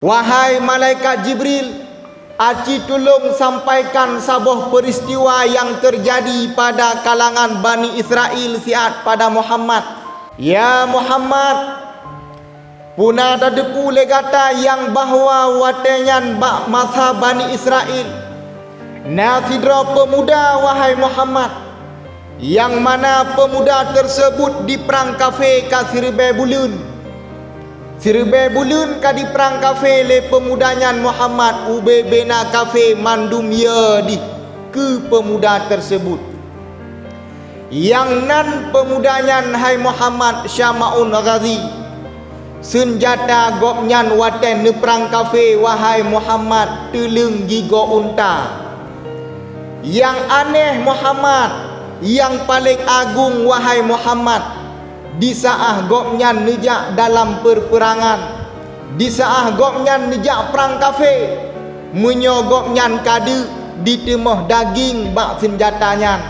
Wahai malaikat Jibril, aci tolong sampaikan sabuh peristiwa yang terjadi pada kalangan Bani Israel siat pada Muhammad. Ya Muhammad, puna dadepu legata yang bahwa watenyan masa Bani Israel nasidra pemuda wahai Muhammad, yang mana pemuda tersebut di perang kafir ka Sirbe Bulun. Sirbe Bulun ka di perang kafir le pemudanyan Muhammad ube bena kafir mandum ya di ke pemuda tersebut. Yang nan pemudanyan hai Muhammad Syama'un Ghazi, senjata gopnyan waten ne perang kafir wahai Muhammad telung gigo unta. Yang aneh Muhammad, yang paling agung wahai Muhammad, di saat gopnyan nejak dalam perperangan, di saat gopnyan nejak perang kafir, menyo gopnyan kade ditemoh daging bak senjatanyan,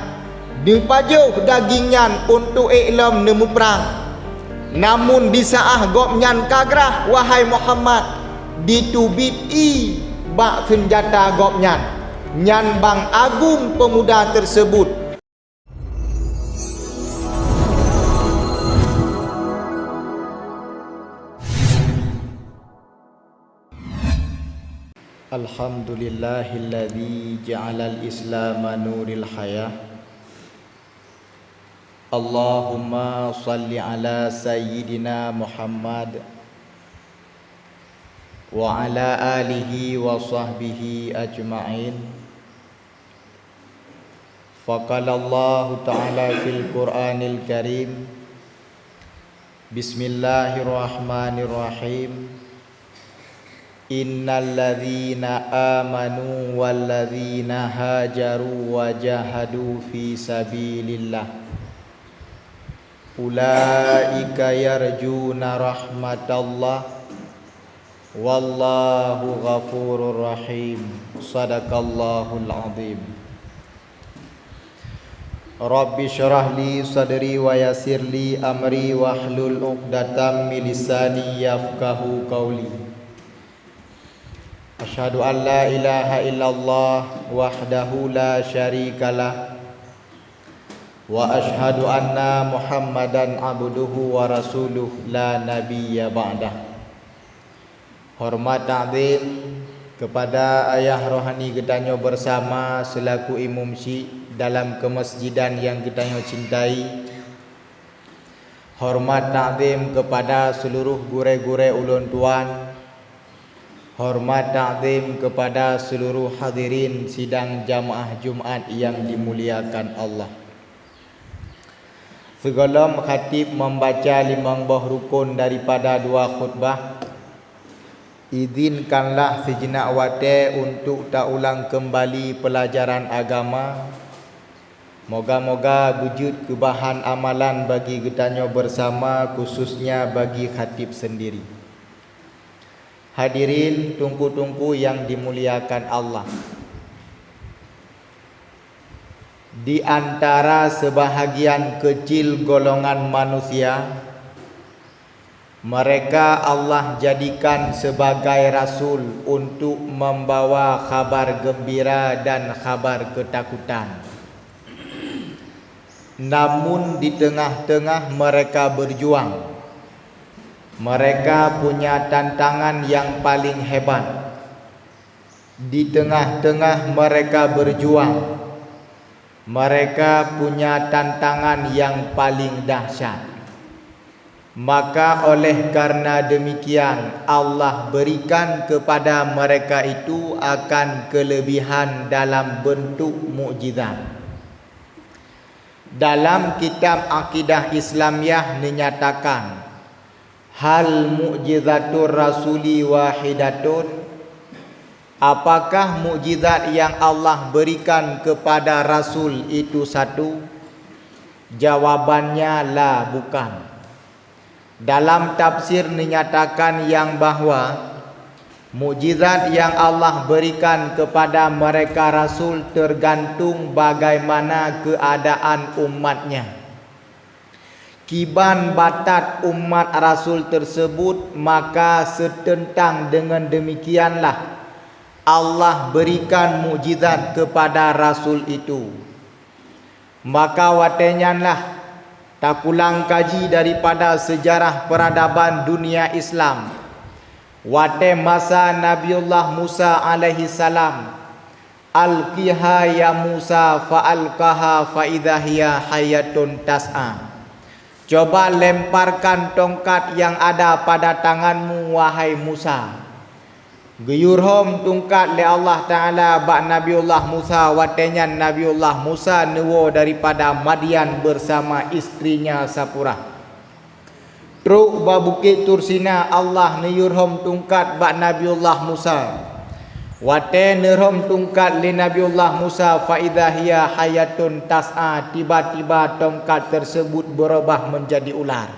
dipajuh dagingnyan untuk iklam nemu perang. Namun di saat gopnyan kagrah wahai Muhammad, ditubit i bak senjata gopnyan, nyan bang agung pemuda tersebut. Alhamdulillahilladzi ja'alal islama nuril hayah. Allahumma salli ala sayyidina Muhammad wa ala alihi wa sahbihi ajma'in. Faqala Allah ta'ala fil Qur'anil Karim, Bismillahirrahmanirrahim. Innal ladzina amanu wal ladzina hajaru wa jahadu fi sabilillah ulaika yarjuna rahmatallah wallahu ghafurur rahim. Sadaqallahul azim. Rabbi syrah li sadri wa yassir li amri wahlul 'uqdatam min lisani yafqahu qawli. Asyhadu an la ilaha illallah wahdahu la syarikalah wa asyhadu anna Muhammadan abduhu wa rasuluh la nabiyya ba'dah. Hormat ta'zim kepada ayah rohani getanyo bersama selaku imam syik dalam kemasjidan yang getanyo cintai. Hormat ta'zim kepada seluruh gure-gure ulun tuan. Hormat ta'zim kepada seluruh hadirin sidang jamaah Jumaat yang dimuliakan Allah. Sebelum khatib membaca 5 buah rukun daripada 2 khutbah, izinkanlah sejenak wate untuk tak ulang kembali pelajaran agama. Moga-moga wujud kebahan amalan bagi getanyo bersama, khususnya bagi khatib sendiri. Hadirin tungku-tungku yang dimuliakan Allah, di antara sebahagian kecil golongan manusia, mereka Allah jadikan sebagai rasul untuk membawa kabar gembira dan kabar ketakutan. Namun di tengah-tengah mereka berjuang, mereka punya tantangan yang paling hebat. Di tengah-tengah mereka berjuang, mereka punya tantangan yang paling dahsyat. Maka oleh karena demikian, Allah berikan kepada mereka itu akan kelebihan dalam bentuk mukjizat. Dalam kitab Akidah Islamiyah dinyatakan, hal mukjizatur rasuli wahidatun, apakah mukjizat yang Allah berikan kepada rasul itu satu? Jawabannya la, bukan. Dalam tafsir dinyatakan yang bahwa mukjizat yang Allah berikan kepada mereka rasul tergantung bagaimana keadaan umatnya. kiban batat umat Rasul tersebut, maka setentang dengan demikianlah Allah berikan mukjizat kepada Rasul itu. Maka watenyanlah tak pulang kaji daripada sejarah peradaban dunia Islam. Wate masa Nabiullah Musa alaihi salam, alqiha ya Musa fa'alqaha fa'idhahiya hayatun tas'a. Coba lemparkan tongkat yang ada pada tanganmu wahai Musa. Geyurhom tongkat le Allah Ta'ala bak Nabiullah Musa, watenyan Nabiullah Musa nuwo daripada Madian bersama istrinya Sapurah. Truk ba bukit Tursina Allah neyurhom tongkat bak Nabiullah Musa. Wate nerhom tongkat li Nabiullah Musa faidahia hayatun tas'a, tiba-tiba tongkat tersebut berubah menjadi ular.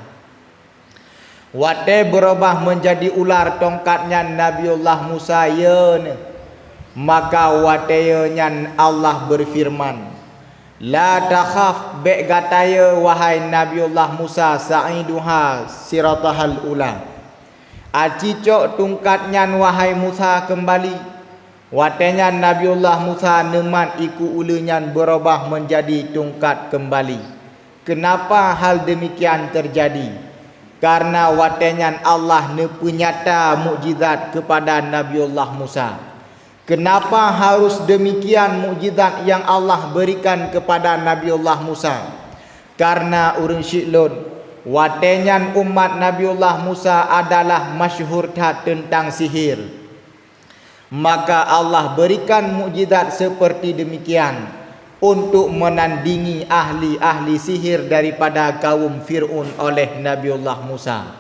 Wate berubah menjadi ular tongkatnya Nabiullah Musa yeun. Maka wate nyan Allah berfirman, la takhaf be gataya wahai Nabiullah Musa sa'iduha siratahal ula. Acicok tongkatnya wahai Musa kembali. Watenya Nabiullah Musa nemat iku ulunyan berubah menjadi tongkat kembali. Kenapa hal demikian terjadi? Karena watenyan Allah nepunyata mukjizat kepada Nabiullah Musa. Kenapa harus demikian mukjizat yang Allah berikan kepada Nabiullah Musa? Karena urang syiklun, watenyan umat Nabiullah Musa adalah masyhur tentang sihir. Maka Allah berikan mukjizat seperti demikian untuk menandingi ahli-ahli sihir daripada kaum Fir'aun oleh Nabiullah Musa.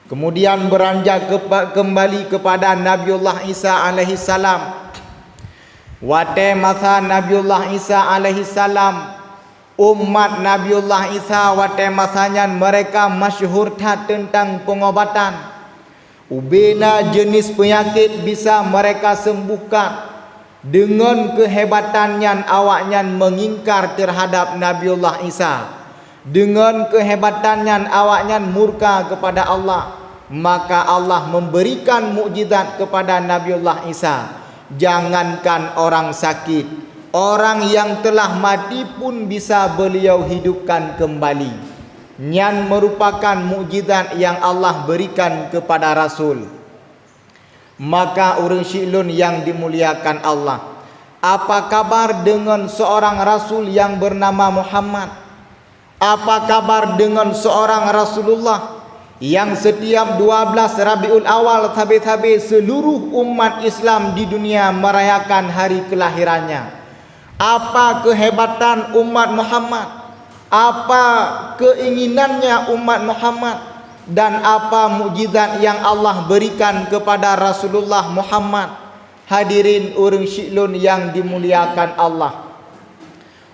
Kemudian beranjak kembali kepada Nabiullah Isa alaihi salam. Wate masa Nabiullah Isa alaihi salam, umat Nabiullah Isa wate masanya mereka masyhur tentang pengobatan. Ubena jenis penyakit bisa mereka sembuhkan. Dengan kehebatannya awaknya mengingkar terhadap Nabiullah Isa, dengan kehebatannya awaknya murka kepada Allah, maka Allah memberikan mukjizat kepada Nabiullah Isa. Jangankan orang sakit, orang yang telah mati pun bisa beliau hidupkan kembali. Nyan merupakan mukjizat yang Allah berikan kepada Rasul. Maka urang syiklun yang dimuliakan Allah, apa kabar dengan seorang Rasul yang bernama Muhammad? Apa kabar dengan seorang Rasulullah yang setiap 12 Rabiul Awal sabi-sabi seluruh umat Islam di dunia merayakan hari kelahirannya? Apa kehebatan umat Muhammad? Apa keinginannya umat Muhammad? Dan apa mukjizat yang Allah berikan kepada Rasulullah Muhammad? Hadirin urang syiklun yang dimuliakan Allah,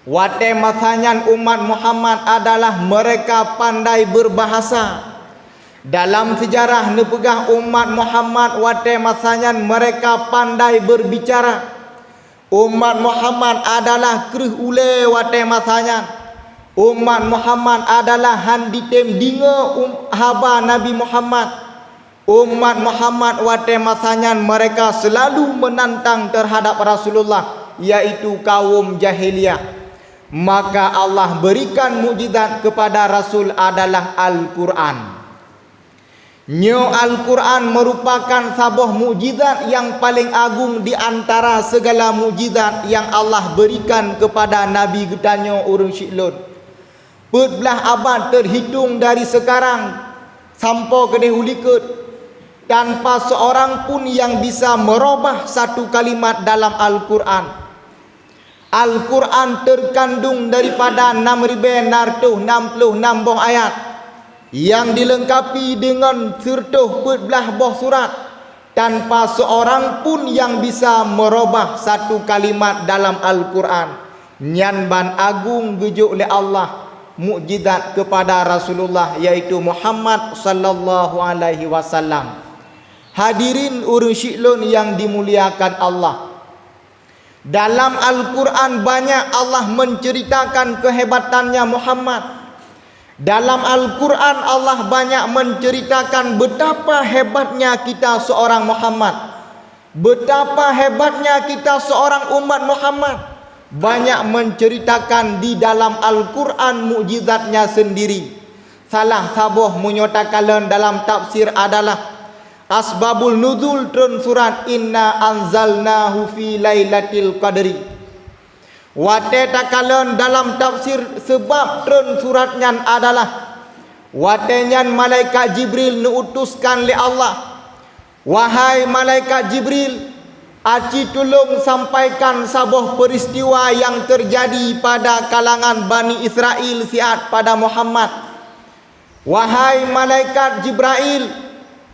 wate masanya umat Muhammad adalah mereka pandai berbahasa. Dalam sejarah nepegah umat Muhammad wate masanya mereka pandai berbicara. Umat Muhammad adalah kreh ule wate masanya. Umat Muhammad adalah handitem dinga haba Nabi Muhammad. Umat Muhammad wate masanya mereka selalu menantang terhadap Rasulullah, yaitu kaum jahiliyah. Maka Allah berikan mukjizat kepada Rasul adalah Al-Quran. Nyo Al-Quran merupakan sebuah mukjizat yang paling agung di antara segala mukjizat yang Allah berikan kepada Nabi getanyo urang syiklun. Belah abad terhitung dari sekarang sampai ke dahulu tanpa seorang pun yang bisa merubah satu kalimat dalam Al-Quran. Al-Quran terkandung daripada 6.666 ayat yang dilengkapi dengan sertuh belah boh surat. Tanpa seorang pun yang bisa merubah satu kalimat dalam Al-Quran. Nyan ban agung gejuk oleh Allah mukjizat kepada Rasulullah, yaitu Muhammad sallallahu alaihi wasallam. Hadirin urang syiklun yang dimuliakan Allah, dalam Al-Quran banyak Allah menceritakan kehebatannya Muhammad. Dalam Al-Quran Allah banyak menceritakan betapa hebatnya kita seorang Muhammad, betapa hebatnya kita seorang umat Muhammad. Banyak menceritakan di dalam Al-Quran mukjizatnya sendiri. Salah sabuh menyatakan dalam tafsir adalah asbabul nuzul turun surat Inna anzalnahu fi lailatul qadri. Wate takalan dalam tafsir sebab turun suratnya adalah watenyan malaikat Jibril diutuskan oleh Allah. Wahai malaikat Jibril, aci tolong sampaikan sabuh peristiwa yang terjadi pada kalangan Bani Israel siat pada Muhammad. Wahai malaikat Jibril,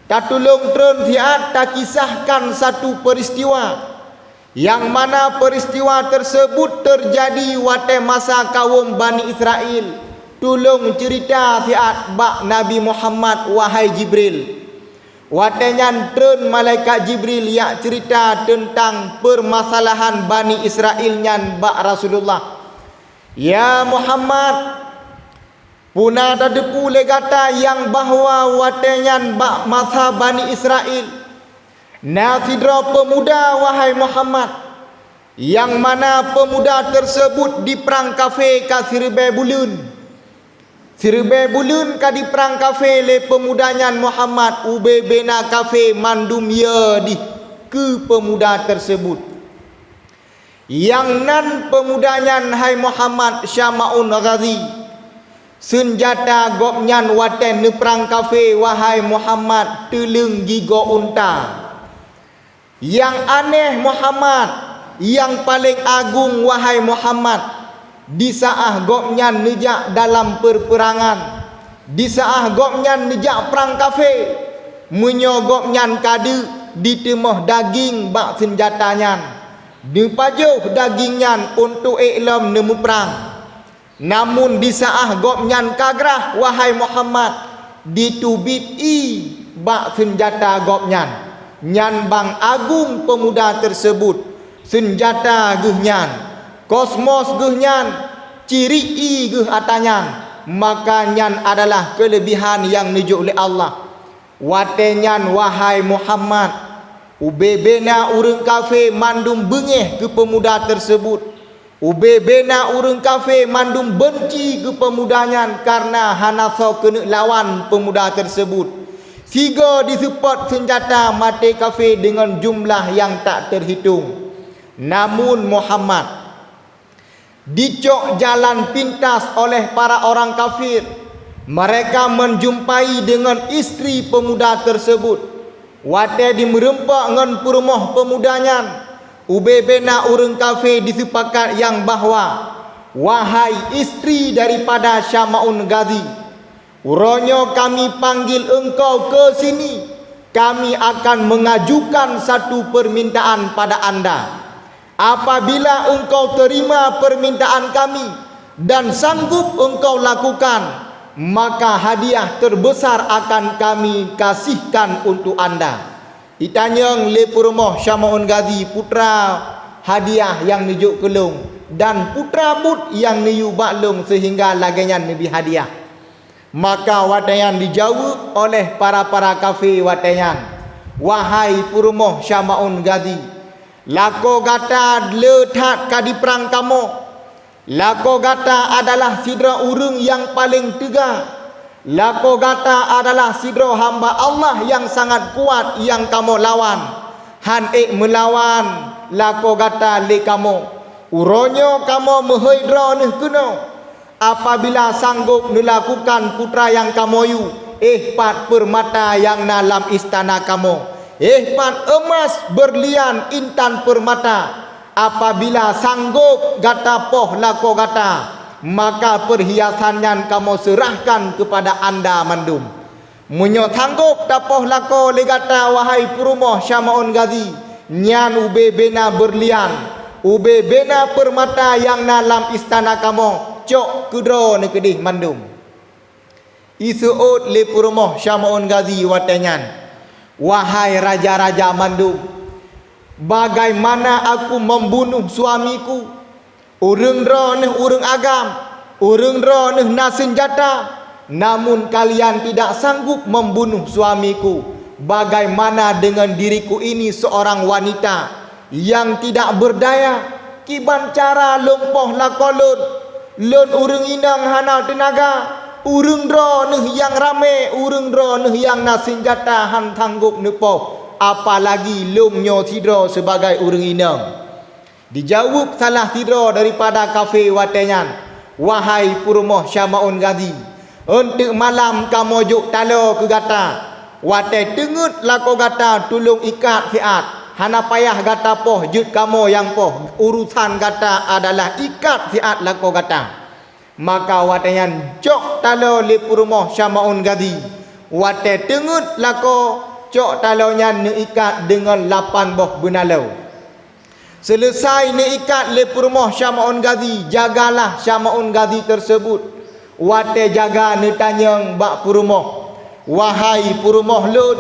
tak tolong turun siat tak kisahkan satu peristiwa yang mana peristiwa tersebut terjadi wate masa kaum Bani Israel. Tolong cerita siat bak Nabi Muhammad wahai Jibril. Wate nyantren malaikat Jibril yang cerita tentang permasalahan Bani Israel nyan bak Rasulullah. Ya Muhammad, puna tadepu legata yang bahwa wate nyan bak masa Bani Israel. Nasidra pemuda wahai Muhammad, yang mana pemuda tersebut di perang kafir ka Sirbe Bulun. Sirbe Bulun ka di perang kafir le pemudanya Muhammad ube bena kafir mandum ya di ke pemuda tersebut. Yang nan pemudanya hai Muhammad Syamaun Ghazi. Senjata gopnyan waten ne perang kafir wahai Muhammad teleng gigo unta. Yang aneh Muhammad, yang paling agung wahai Muhammad, di saat gopnyan nejak dalam perperangan, di saat gopnyan nejak perang kafir, menyogopnyan kade ditemah daging bak senjatanya, dipajuh dagingnyan untuk iklam nemu perang. Namun di saat gopnyan kagrah wahai Muhammad, ditubit bak senjata gopnyan. Nyan bang agung pemuda tersebut, senjata gehnyan, kosmos gehnyan, ciri geh atanyan, maka nyan adalah kelebihan yang nujuk oleh Allah. Watenyan wahai Muhammad, ubebena urang kafir mandum bengeh ke pemuda tersebut. Ubebena urang kafir mandum benci ke pemudanya karena hanasa kena lawan pemuda tersebut. Tiga disupport senjata mati kafir dengan jumlah yang tak terhitung. Namun Muhammad dicok jalan pintas oleh para orang kafir. Mereka menjumpai dengan isteri pemuda tersebut. Wate di merempak dengan perumah pemudanya. Ubebena urang kafir disepakat yang bahwa wahai isteri daripada Syamaun Ghazi, uranya kami panggil engkau ke sini. Kami akan mengajukan satu permintaan pada anda. Apabila engkau terima permintaan kami dan sanggup engkau lakukan, maka hadiah terbesar akan kami kasihkan untuk anda. Ditanya le Purmoh Syamaun Ghazi putra hadiah yang nujuk kelung dan putra but yang niyu baklung sehingga laganya nabi hadiah. Maka watayan dijawab oleh para kafir watayan, wahai Purmoh Syamaun Ghazi, lako gata lethat ka di perang kamu. Lako gata adalah sidra urung yang paling tegak. Lako gata adalah sidra hamba Allah yang sangat kuat yang kamu lawan. Han melawan lako gata le kamu. Uronyo kamu mehaidra nih kuno. Apabila sanggup melakukan putra yang kamu yu, pat permata yang dalam istana kamu, pat emas berlian intan permata. Apabila sanggup gata poh lako gata, maka perhiasannya kamu serahkan kepada anda mandum. Munyo sanggup tapoh lako legata wahai Purmoh Syamaun Ghazi, nyan ube bena berlian, ube bena permata yang dalam istana kamu. Cok kudro ne kedih mandum. Isuut le Purmoh Syamaun Ghazi watanyan, wahai raja-raja mandum, bagaimana aku membunuh suamiku? Urang dra neh urang agam, urang dra neh na senjata, namun kalian tidak sanggup membunuh suamiku. Bagaimana dengan diriku ini seorang wanita yang tidak berdaya? Kiban cara lompoh lakolun lun urung inang hana tenaga, urung dro neh yang rame, urung dro neh yang nasenjata han tanggup nepoh, apalagi lumnyo tidro sebagai urung inang. Dijawab salah tidro daripada kafe watenyan, wahai Purumoh Syamaun Ghazi, untuk malam kamu juk talo ke gata, wate tengut lako gata tulung ikat fiat, hana payah gata poh jut kamu yang poh, urusan gata adalah ikat fiat lako gata. Maka watenyan cok talo li Purumoh Syamaun Ghazi, wate tengut lako cok talonya ne ikat dengan 8 boh benalau. Selesai ne ikat le Purumoh Syamaun Ghazi, jagalah Syamaun Ghazi tersebut. Wate jaga ne tanyang bak Purumoh, wahai Purumoh lun,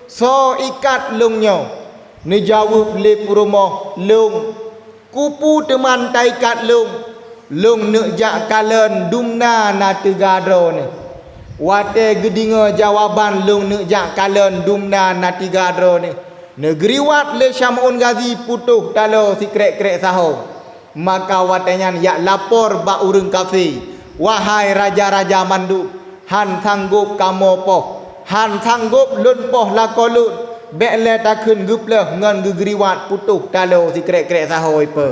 so ikat lungnyo. Ne jawab le Purumoh, lung kupu teman ta ikat lung, lung ne jak kalen dumna na tegadro ne. Wate gedinga jawaban lung ne jak kalen dumna na tegadro ne. Negeri wat le Syamaun Ghazi putuh talo si krek-krek saho. Maka watenyan yak lapor ba urang kafe, wahai raja-raja mandu, han sanggup kamo poh, han sanggup lun poh lakolut, bekle takun gupleh ngan gegeri wat putuh talo si krek-krek saho ipe.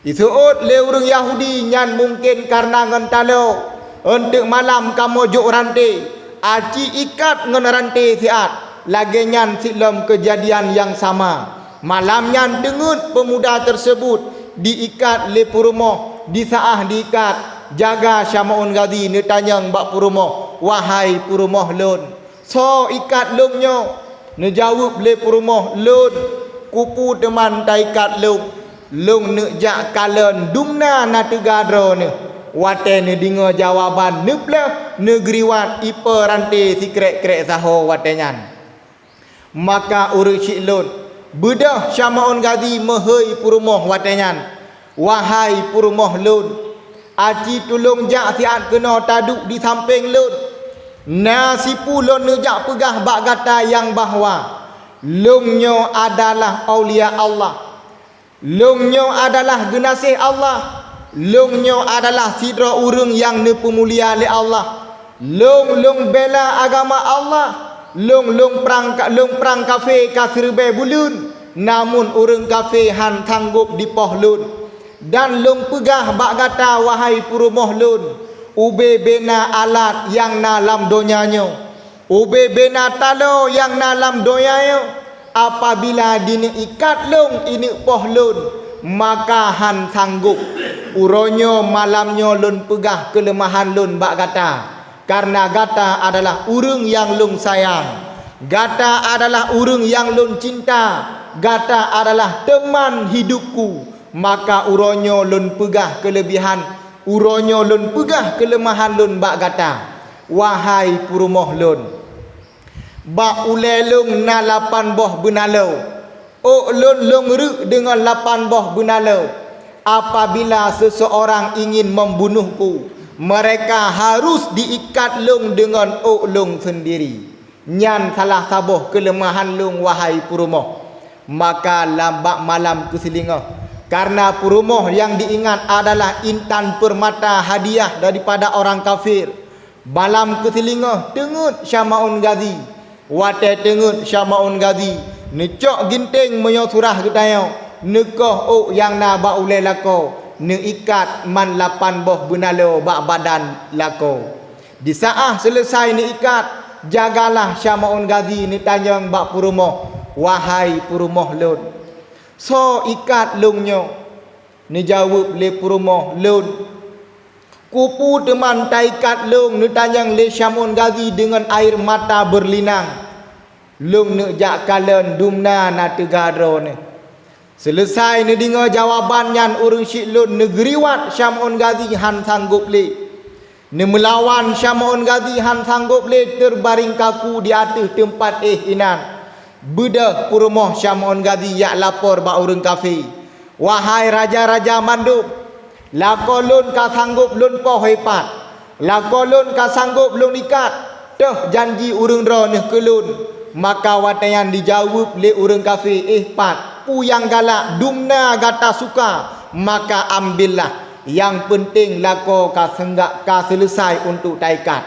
Isuut le urang Yahudi nyan mungkin karena ngan talo untuk malam kamo juk rantai, aci ikat ngan rantai siat. Lagenyan silom kejadian yang sama. Malamnya dengut pemuda tersebut diikat le Purumoh, disaah diikat, jaga Syamaun Ghazi ne tanyang bak Purumoh, wahai Purumoh lun, so ikat lungnyo. Ne jawab le Purumoh, lun kupu teman ta ikat lung, lung ne jak kalen dumna na tegadro ne. Wate ne dinga jawaban ne pleh negeri wat ipe rantai si krek-krek saho watenyan. Maka urang Ciklun bedah Syamaun Ghazi mehei Purumoh watenyan, wahai Purumoh lun, aci tulung jak siat kena taduk di samping lun. Nasipu lun nejak pegah bak kata yang bahwa lungnyo adalah aulia Allah, lungnyo adalah genasih Allah, lungnyo adalah sidra urang yang ne pemulia le Allah, lung bela agama Allah, lung perang kafe kasirbe bulun, namun urang kafe han tanggup di poh lun. Dan lung pegah bak kata, wahai Purumoh lun, ube bena alat yang nalam donyanyo, ube bena talo yang nalam donyanyo, apabila dini ikat lung ini poh lun, maka han sanggup uronyo malamnyo lun pegah kelemahan lun bak kata. Karena gata adalah urang yang lung sayang, gata adalah urang yang lung cinta, gata adalah teman hidupku. Maka uronyo lun pegah kelebihan, uronyo lun pegah kelemahan lun bak gata. Wahai Purumoh lun, bak ulelung na 8 boh benalau, ok lun ruk dengan 8 boh benalau. Apabila seseorang ingin membunuhku, mereka harus diikat lung dengan ok lung sendiri. Nyan salah saboh kelemahan lung, wahai Purumoh. Maka lambak malam keselinga, karena Purumoh yang diingat adalah intan permata hadiah daripada orang kafir. Malam keselinga tengut Syamaun Ghazi, wate tengut Syamaun Ghazi, necok ginting menyo surah ketayau, nekoh ok yang na ba ulai lako, ne ikat man 8 boh benalo bak badan lako. Di saat selesai ne ikat, jagalah Syamaun Ghazi ne tanyang bak Purumoh, wahai Purumoh lun, so ikat lungnyo. Ne jawab le Purumoh lun, kupu teman ta ikat lung. Ne tanyang le Syamaun Ghazi dengan air mata berlinang, lung ne jak kalen dumna na tegadro ne. Selesai ne dengar jawaban nyan urang Ciklun, negeri wat Syamaun Ghazi han sanggup le. Ne melawan Syamaun Ghazi han sanggup le, terbaring kaku di atas tempat inan. Bedah Purumoh Syamaun Ghazi yak lapor ba urang kafe, wahai raja-raja mandub, lako lun ka sanggup lun poh hebat, Lakolun ka sanggup belum ikat. Dah janji urang ro neh kelun. Maka watayan dijawab le urang kafir, pat pu yang galak dumna gata suka, maka ambillah. Yang penting lako ka senggak ka selesai untuk taikat.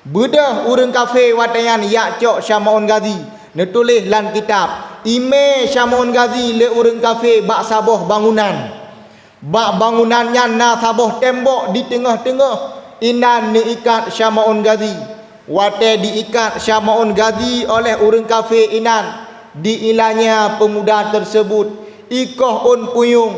Bedah urang kafir watayan yak cok Syamaun Ghazi. Ne tulis lan kitab. Ime Syamaun Ghazi le urang kafir bak saboh bangunan. Bak bangunannya na saboh tembok di tengah-tengah. Inan ne ikat Syamaun Ghazi. Wate diikat Syamaun Ghazi oleh urang kafir inan. Diilanya pemuda tersebut. Ikoh un puyung.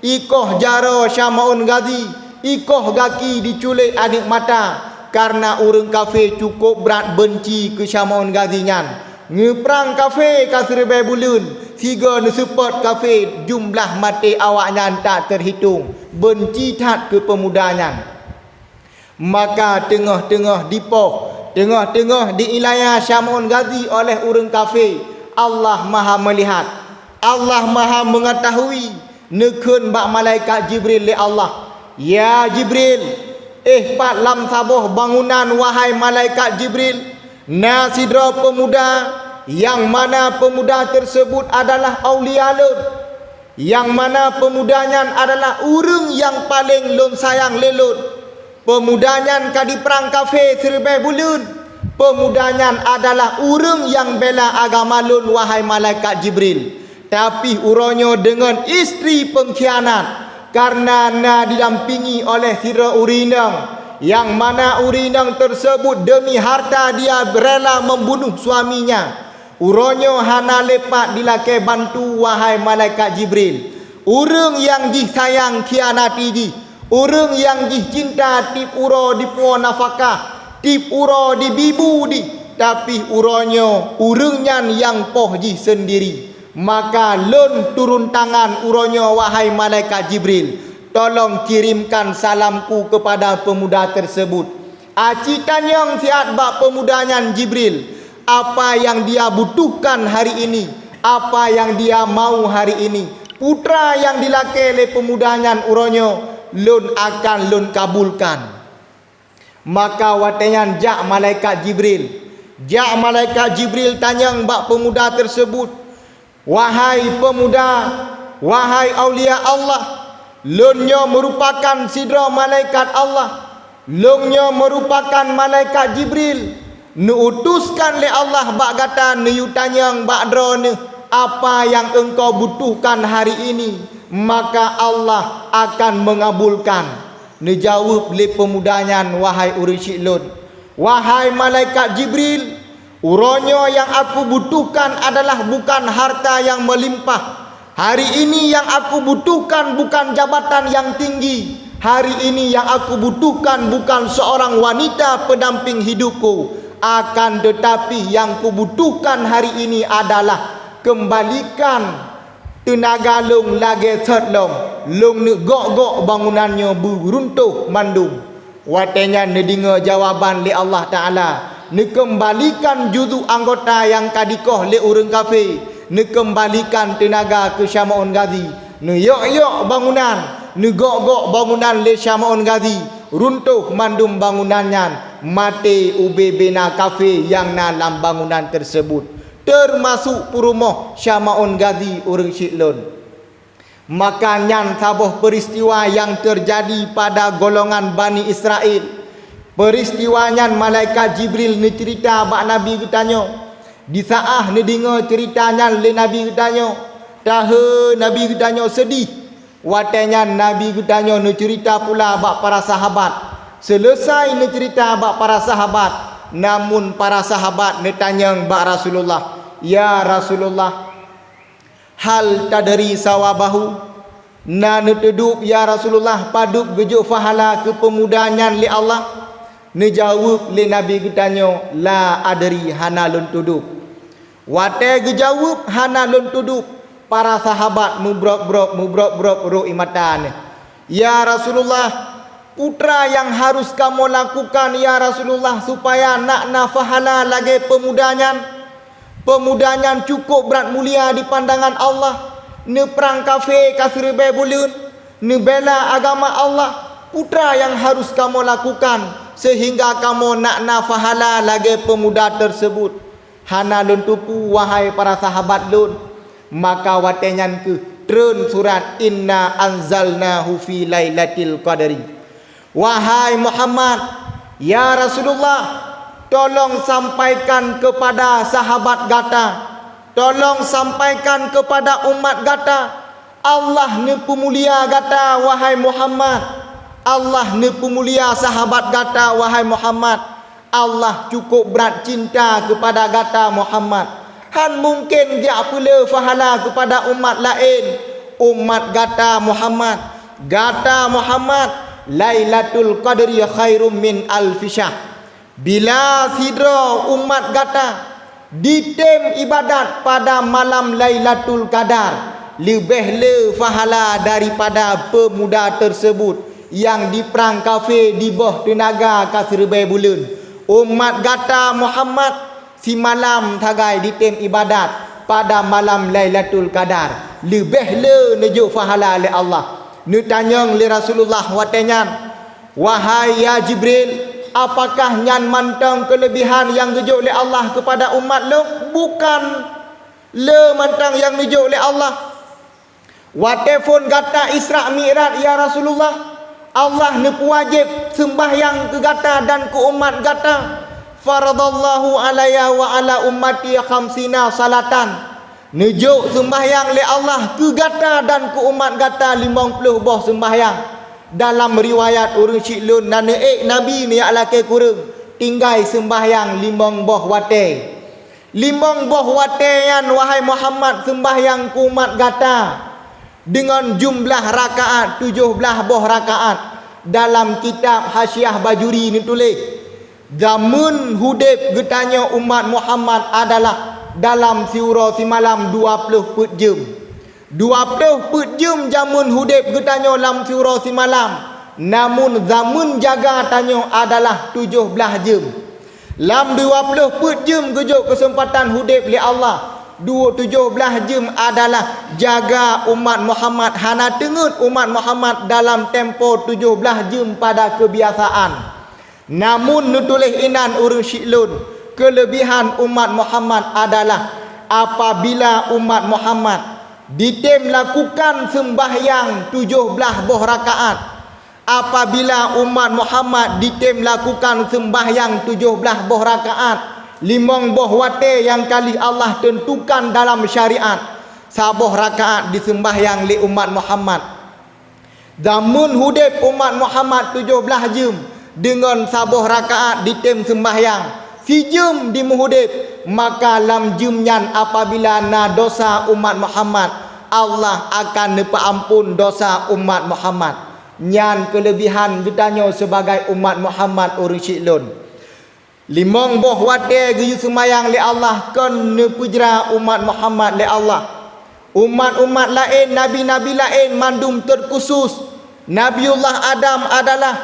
Ikoh jaro Syamaun Ghazi. Ikoh gaki diculik adik mata. Karena urang kafir cukup berat benci ke Syamaun Ghazi nyan. Ngeperang kafir ka serbai bulan. Tiga nesepot kafir. Jumlah mati awaknya tak terhitung. Benci tak ke pemudanya. Maka tengah-tengah dipoh, tengah-tengah diilayah Syamaun Ghazi oleh urang kafir. Allah Maha melihat, Allah Maha mengetahui. Nekun bak malaikat Jibril li Allah. Ya Jibril, pat lam saboh bangunan wahai malaikat Jibril. Nasidra pemuda, yang mana pemuda tersebut adalah aulia lun. Yang mana pemudanya adalah urang yang paling lun sayang lelun. Pemudanya kadi perang kafir serbai bulan. Pemudanya adalah urang yang bela agama lun wahai malaikat Jibril. Tapi uronyo dengan isteri pengkhianat. Karena na didampingi oleh sira urinang. Yang mana urinang tersebut demi harta dia rela membunuh suaminya. Uronyo hana lepak dilake bantu wahai malaikat Jibril. Urang yang disayang khianati di. Urang yang cinta tip uro di puan nafkah, tip uro di bibu di, tapi uronyo urangnya yang poh ji sendiri. Maka lun turun tangan uronyo wahai malaikat Jibril, tolong kirimkan salamku kepada pemuda tersebut. Acitan yang siat bak pemudanya Jibril, apa yang dia butuhkan hari ini, apa yang dia mau hari ini, putra yang dilake oleh pemudanya uronyo, lun akan lun kabulkan. Maka watenyan jak malaikat Jibril. Jak malaikat Jibril tanyang bak pemuda tersebut, wahai pemuda, wahai aulia Allah, lunyo merupakan sidra malaikat Allah. Lunyo merupakan malaikat Jibril. Nuutuskan le Allah bak kata nu tanyang bak drone, apa yang engkau butuhkan hari ini, maka Allah akan mengabulkan. Dijawab oleh pemudanya, wahai urang syiklun, wahai malaikat Jibril, uronyo yang aku butuhkan adalah bukan harta yang melimpah. Hari ini yang aku butuhkan bukan jabatan yang tinggi. Hari ini yang aku butuhkan bukan seorang wanita pendamping hidupku. Akan tetapi yang kubutuhkan hari ini adalah kembalikan tenaga long lagi setlong. Long ni gok-gok bangunannya beruntuh mandum. Watenya ni dengar jawaban li Allah Ta'ala. Ni kembalikan juzu anggota yang kadikoh li urang kafir. Ni kembalikan tenaga ke Syamaun Ghazi. Ni yok-yok bangunan. Ni gok-gok bangunan li Syamaun Ghazi. Runtuh mandum bangunannya. Mati ube bina kafir yang dalam bangunan tersebut. Termasuk rumah Syamaun Ghazi urang syiklun. Maka nyan sabuh peristiwa yang terjadi pada golongan Bani Israel. Peristiwanya malaikat Jibril ni cerita bak Nabi ketanyo. Di saah ni dengar ceritanya le Nabi ketanyo. Tahe Nabi ketanyo sedih. Watenya Nabi ketanyo ni cerita pula bak para sahabat. Selesai ni cerita bak para sahabat, namun para sahabat ni tanyang bak Rasulullah, ya Rasulullah, hal tadri sawabahu, na neteduk ya Rasulullah paduk gejuk fahala ke pemudanya li Allah. Nejawab li Nabi ketanyo, la adri hana lun tuduk. Wate gejawab hana lun tuduk. Para sahabat mubrok-brok ro imatan. Ya Rasulullah, putra yang harus kamu lakukan ya Rasulullah supaya nak nafahala lagi pemudanya. Pemudanya cukup berat mulia di pandangan Allah. Ne perang kafir kasribai bulan. Ne bela agama Allah. Putra yang harus kamu lakukan sehingga kamu nak fahala lagi pemuda tersebut. Hana lun tupu wahai para sahabat lun. Maka watenyan ke turun surat inna anzalnahu fi lailatul qadri. Wahai Muhammad, ya Rasulullah, tolong sampaikan kepada sahabat gata, tolong sampaikan kepada umat gata, Allah ni pemulia gata wahai Muhammad. Allah ni pemulia sahabat gata wahai Muhammad. Allah cukup berat cinta kepada gata Muhammad. Han mungkin dia pula fahala kepada umat lain. Umat gata Muhammad. Gata Muhammad, Lailatul Qadri khairum min alfisyahr. Bila sidra umat gata ditem ibadat pada malam Lailatul Qadar, lebih le fahala daripada pemuda tersebut yang di perang kafir di bawah tenaga kasirbai bulan. Umat gata Muhammad si malam tagai ditem ibadat pada malam Lailatul Qadar, lebih le nejuk fahala oleh Allah. Ni tanya le Rasulullah watenyan, wahai ya Jibril, apakah nyan mantang kelebihan yang nejuk oleh Allah kepada umat lo? Bukan le mantang yang nejuk oleh Allah. Watefon gata Isra Mi'raj ya Rasulullah, Allah ni wajib sembahyang ke gata dan ke umat gata. Faradallahu alaya wa ala ummati khamsina salatan. Nejuk sembahyang le Allah ke gata dan ke umat gata 50 boh sembahyang. Dalam riwayat urang Syiklun naneek Nabi ni alake kurang tinggal sembahyang 5 boh wate. 5 boh wate yan wahai Muhammad sembahyang ke umat gata dengan jumlah rakaat 17 boh rakaat. Dalam kitab Hasyiah Bajuri ni tulis, zaman hudib getanya umat Muhammad adalah dalam siura si malam 20 pet jam. 20 pet jam zaman hudib getanya dalam siura si malam. Namun zaman jaga tanya adalah 17 jam. Dalam 20 pet jam gejuk kesempatan hudib li Allah. 17 jam adalah jaga umat Muhammad. Hana tengut umat Muhammad dalam tempo 17 jam pada kebiasaan. Namun nutulis inan urang Syiklun, kelebihan umat Muhammad adalah apabila umat Muhammad ditem lakukan sembahyang 17 boh rakaat. Apabila umat Muhammad ditem lakukan sembahyang 17 boh rakaat, 5 boh wate yang kali Allah tentukan dalam syariat, saboh rakaat disembahyang li umat Muhammad. Zaman hudib umat Muhammad 17 jam dengan saboh rakaat ditem sembahyang si jam di muhudib, maka lam jumnyan apabila na dosa umat Muhammad, Allah akan nepa ampun dosa umat Muhammad. Nyan kelebihan ditanya sebagai umat Muhammad urang Syiklun. 5 boh wate geyu semayang li Allah kan nepujra umat Muhammad li Allah. Umat-umat lain, nabi-nabi lain mandum terkhusus. Nabiullah Adam adalah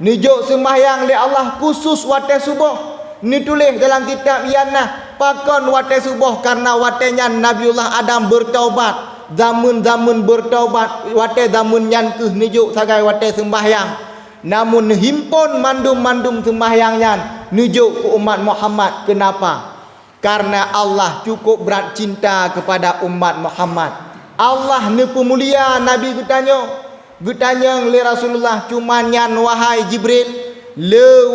nejuk sembahyang li Allah khusus wate subuh. Ni tulis dalam kitab Yanah, pakon wate subuh karena watenya Nabiullah Adam bertaubat. Zaman-zaman bertaubat wate zaman nyan ke nejuk sagai wate sembahyang. Namun himpun mandum-mandum sembahyang nyan nejuk ke umat Muhammad. Kenapa? Karena Allah cukup berat cinta kepada umat Muhammad. Allah ni pemulia Nabi getanya le Rasulullah cuman nyan wahai Jibril, le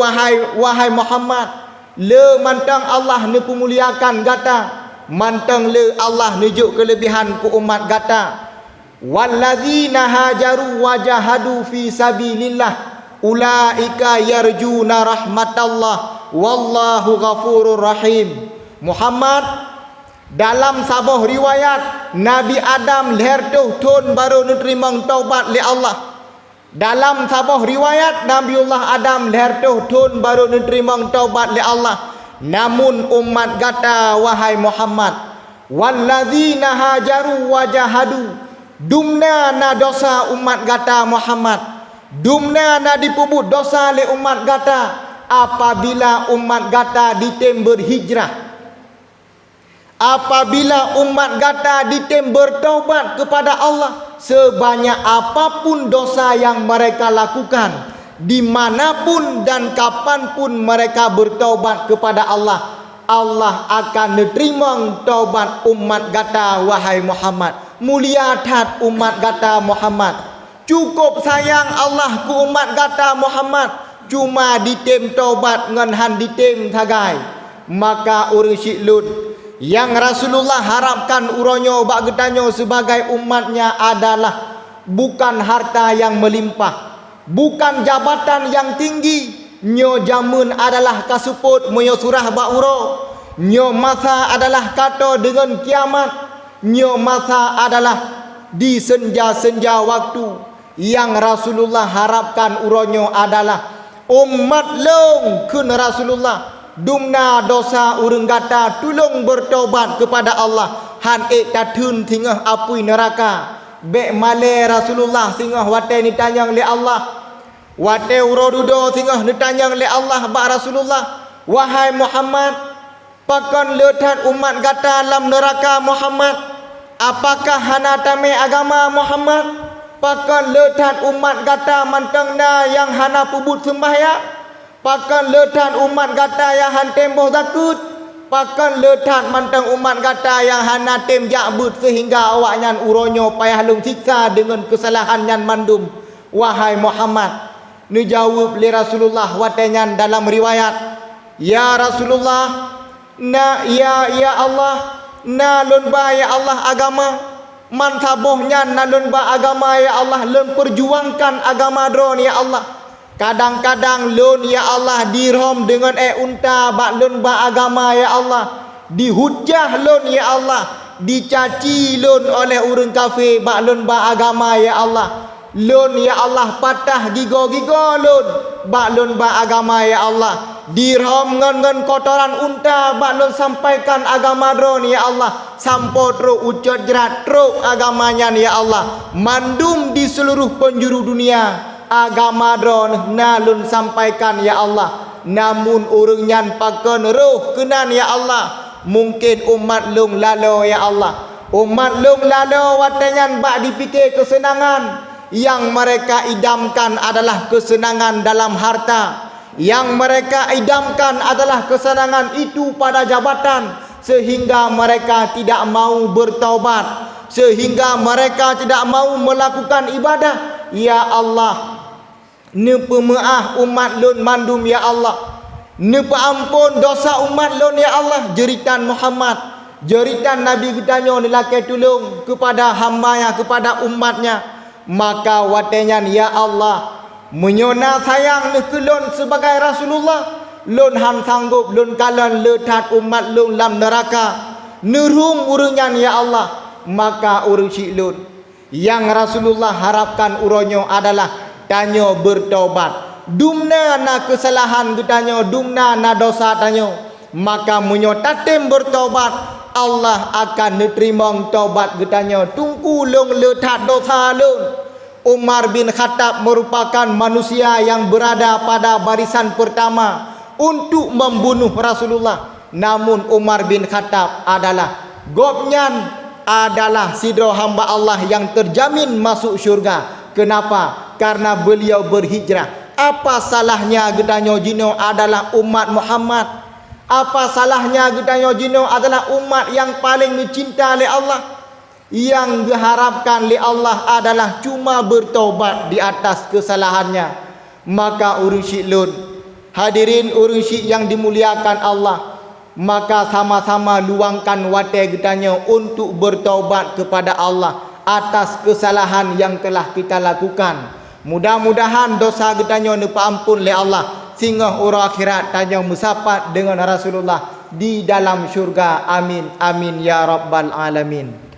wahai Muhammad, le mantang Allah ni pemuliakan gata, mantang le Allah nejuk kelebihan ke umat gata. Walladzina hajaru wajahadu fi sabilillah ulaika yarjuna rahmatallah wallahu ghafurur rahim. Muhammad, dalam sabuh riwayat Nabi Adam lahir tahun baru nerima taubat li Allah. Dalam sabuh riwayat Nabiullah Adam lahir tahun baru nerima taubat li Allah. Namun umat kata wahai Muhammad, walladzina hajaru wajahadu, dumna na dosa umat kata Muhammad, dumna na dipubut dosa le umat kata apabila umat kata ditem berhijrah. Apabila umat kata ditem bertaubat kepada Allah sebanyak apapun dosa yang mereka lakukan, di manapun dan kapanpun mereka bertaubat kepada Allah, Allah akan menerima taubat umat kata wahai Muhammad. Mulia tat umat kata Muhammad. Cukup sayang Allah ku umat kata Muhammad. Cuma ditem taubat ngan han ditem thagai. Maka orang syiklun yang Rasulullah harapkan uronyo bak getanyo sebagai umatnya adalah bukan harta yang melimpah, bukan jabatan yang tinggi. Nyo jamun adalah kasuput moyo surah bak uro. Nyo masa adalah kata dengan kiamat. Nyo masa adalah di senja-senja waktu. Yang Rasulullah harapkan uronyo adalah umat long kun Rasulullah dumna dosa urang kata tulung bertobat kepada Allah. Han tatun tingah apui neraka. Bek male Rasulullah singah wate ni tanyang le Allah. Wate urodudo singah ni tanyang le Allah ba Rasulullah. Wahai Muhammad, pakan letat umat kata dalam neraka Muhammad. Apakah hana tame agama Muhammad? Pakan letat umat kata mantangna yang hana pubut sembahyang. Pakan letat umat kata yang han temboh takut. Pakan letat mantang umat kata yang hana tem jakbut sehingga awaknya uronyo payah lung siksa dengan kesalahan yang mandum. Wahai Muhammad, ni jawab li Rasulullah watenyan dalam riwayat, ya Rasulullah, na ya Allah, na lun ba ya Allah agama. Man sabohnya nalun ba agama ya Allah, lun perjuangkan agama dron ya Allah. Kadang-kadang lun ya Allah dirhom dengan unta bak lun ba agama ya Allah. Dihujah lun ya Allah, dicaci lun oleh orang kafir bak lun ba agama ya Allah. Lun ya Allah patah gigo-gigo lun bak lun ba agama ya Allah. Dirham ngan kotoran unta bak lun sampaikan agama dron ya Allah. Sampo teruk ucot jerat teruk agamanya ya Allah. Mandum di seluruh penjuru dunia agama dron nalun sampaikan ya Allah. Namun urungnyan pakan roh kenan ya Allah. Mungkin umat lung lalo ya Allah. Umat lung lalo watenyan bak dipikir kesenangan. Yang mereka idamkan adalah kesenangan dalam harta. Yang mereka idamkan adalah kesenangan itu pada jabatan. Sehingga mereka tidak mau bertaubat. Sehingga mereka tidak mau melakukan ibadah. Ya Allah, ni pemaaf umat lun mandum ya Allah. Ni paampun dosa umat lun ya Allah. Jeritan Muhammad, jeritan Nabi kita ni laki tulung kepada hambanya, kepada umatnya. Maka watenya ya Allah, menyona sayang ni kelun sebagai Rasulullah. Lun han sanggup lun kalan letat umat lun dalam neraka. Nerung urungan ya Allah. Maka urung syik lun yang Rasulullah harapkan uronyo adalah tanyo bertobat. Dumna na kesalahan getanyo, dumna na dosa tanyo. Maka menyo tatim bertobat, Allah akan nerima taubat getanyo. Tunggu lung letat dosa lun. Umar bin Khattab merupakan manusia yang berada pada barisan pertama untuk membunuh Rasulullah. Namun Umar bin Khattab adalah gopnyan adalah sidro hamba Allah yang terjamin masuk syurga. Kenapa? Karena beliau berhijrah. Apa salahnya gedanyo jino adalah umat Muhammad? Apa salahnya gedanyo jino adalah umat yang paling dicinta oleh Allah? Yang diharapkan oleh Allah adalah cuma bertobat di atas kesalahannya. Maka urung syik lun, hadirin urung syik yang dimuliakan Allah, maka sama-sama luangkan wate getanyo untuk bertobat kepada Allah atas kesalahan yang telah kita lakukan. Mudah-mudahan dosa getanyo nepa ampun oleh Allah, sehingga ura akhirat tanyo musapat dengan Rasulullah di dalam syurga. Amin amin ya rabbal alamin.